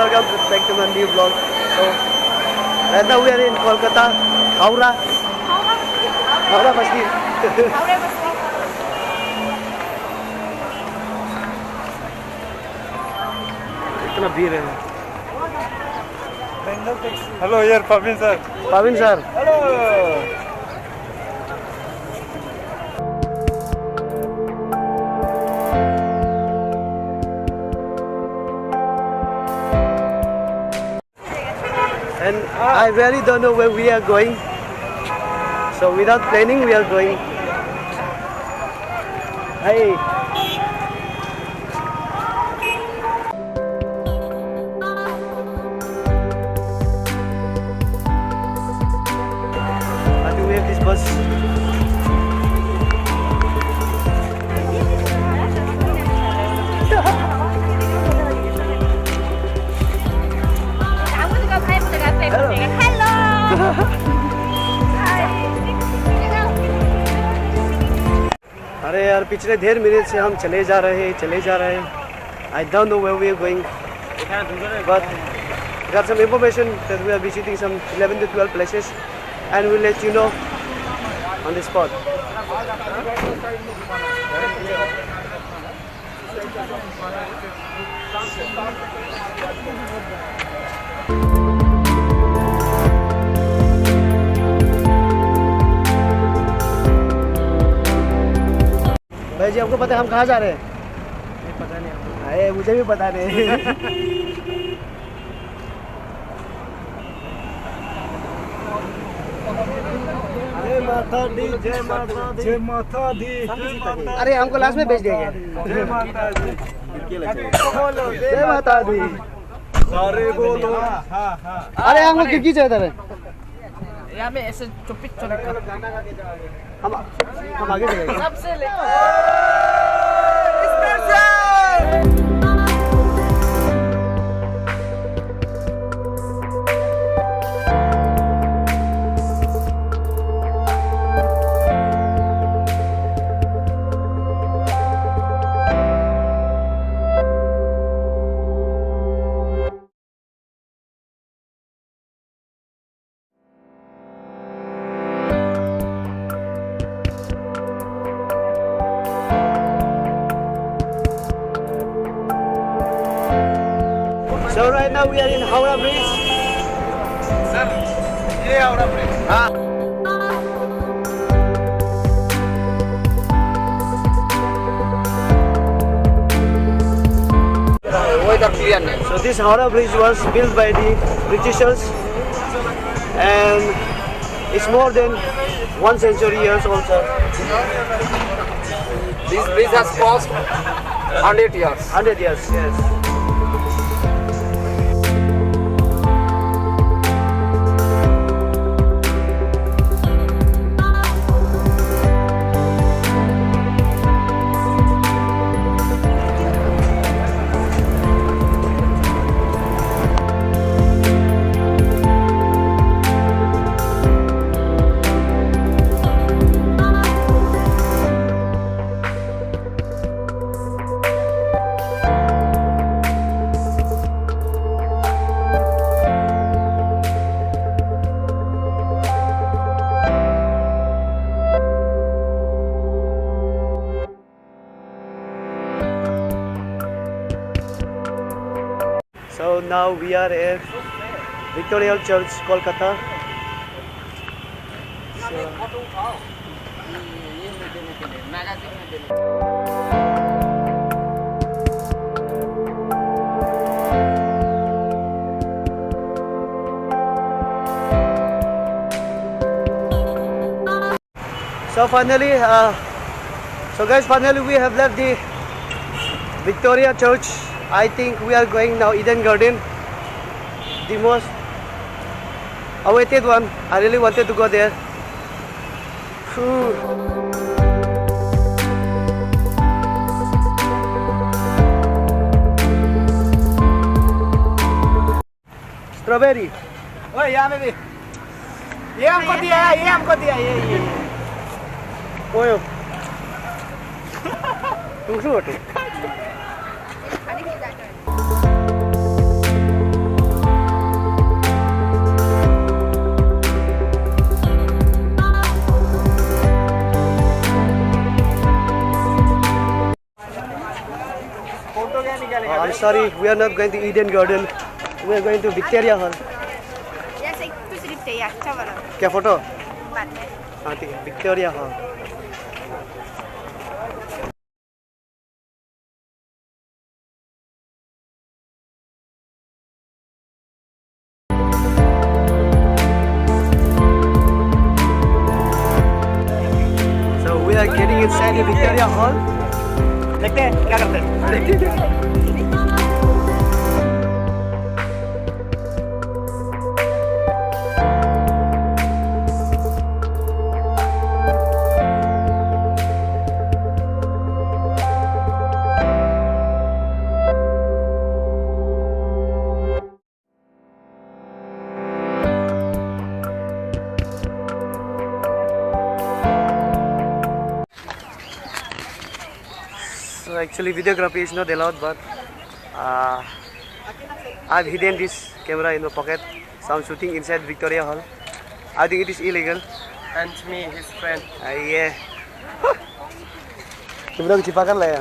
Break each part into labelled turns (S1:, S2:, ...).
S1: welcome back to my new vlog. So right now we are in Kolkata, howrah. Howrah Basti. इतना भीड़ है.
S2: Hello, here Pavin sir.
S1: Pavin sir.
S2: Hello.
S1: And I really don't know where we are going. So without planning, we are going. Hey. I think we have this bus. अरे यार पिछले ढेर minute से हम चले जा रहे हैं. I don't know where we are going, but got some information that we are visiting some 11 to 12 places, and we'll let you know on the spot. भाई जी आपको पता है हम कहाँ जा रहे हैं?
S2: पता नहीं आपको.
S1: अरे मुझे भी पता नहीं.
S2: जय माता दी, जय माता दी, जय माता दी.
S1: अरे हमको लास्ट में भेज देंगे.
S2: जय माता दी.
S1: जय माता दी.
S2: सारे बोलो.
S1: अरे हमको खिड़की चाहिए था.
S3: यहाँ में ऐसे चुपिक चुपिक
S1: हम आगे चलेंगे.
S3: सबसे ले
S1: So right now we are in Howrah Bridge.
S2: Sir, ये हवड़ा ब्रिज.
S1: हाँ. So this Howrah Bridge was built by the Britishers, and it's more than 1 century years old, sir.
S3: This bridge has cost 100 years.
S1: 100 years, yes. So now we are at Victoria Church, Kolkata. So finally, finally we have left the Victoria Church. I think we are going now Eden Garden, the most awaited one. I really wanted to go there. Strawberry.
S2: ओए यहाँ में भी. ये हमको दिया है, ये हमको दिया है, ये.
S1: Oyo. Tunggu. I'm sorry, we are not going to Eden Garden. We are going to Victoria Hall.
S4: Yes, एक तो सिर्फ चाहिए अच्छा वाला
S1: क्या फोटो?
S4: बाद में
S1: हाँ ठीक है, Victoria Hall. So we are getting inside the Victoria Hall.
S2: देखते हैं क्या करते हैं
S1: So actually videography is not allowed, but I've hidden this camera in my pocket. So I'm shooting inside Victoria Hall. I think it is illegal.
S3: And me, his friend.
S1: Yeah. Kita cipakan lah ya.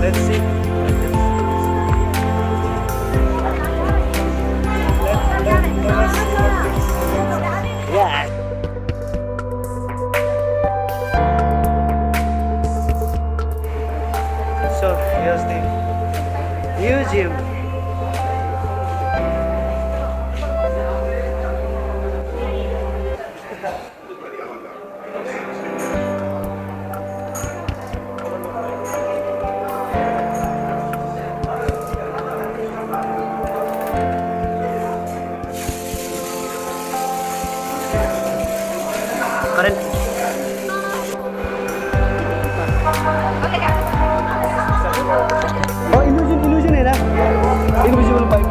S1: Let's see. Yeah. So here's the museum. Karen. Oh, illusion है ना? Invisible pipe.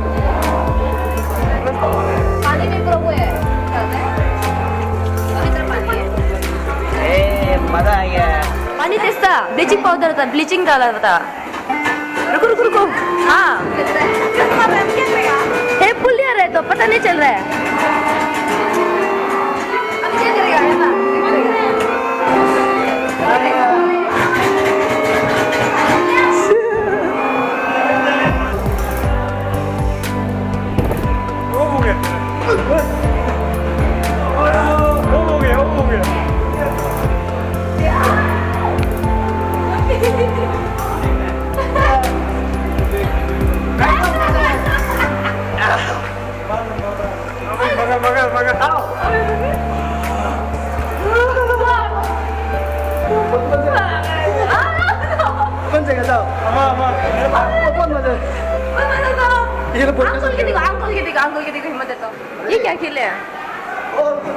S4: पानी में प्रभु है
S2: मजा आ गया
S5: पानी तेस्ता bleaching powder था bleaching डाला था रुको रुको रुको हाँ हे पुल यार है तो पता नहीं चल रहा है
S4: अभी क्या करेगा ऐसा
S5: अंकल के देखो हिम्मत देता हूँ ये क्या खेले हैं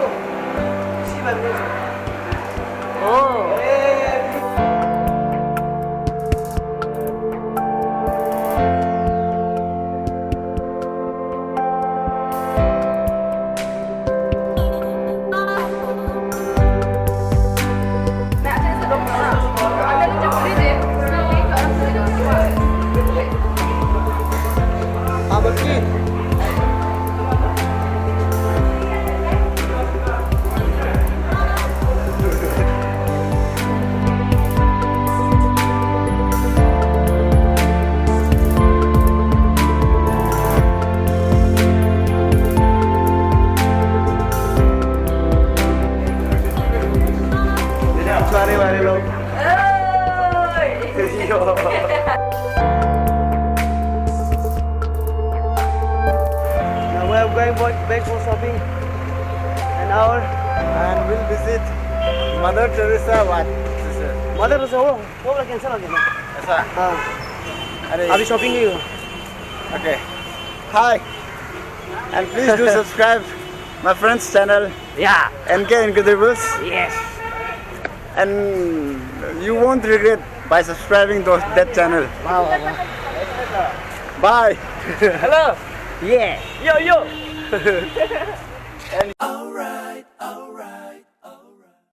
S1: Now we are going back for shopping. An hour.
S2: and we'll visit Mother Teresa what
S1: Mother Teresa वो वाला cancel हो गया ना?
S2: ऐसा
S1: हाँ.
S2: अरे
S1: अभी shopping नहीं हुआ.
S2: okay hi and please do subscribe my friend's channel
S1: Yeah.
S2: NK Incredibles
S1: Yes.
S2: and you won't regret by subscribing to that channel. Bye.
S3: Hello.
S2: Yeah.
S3: Yo.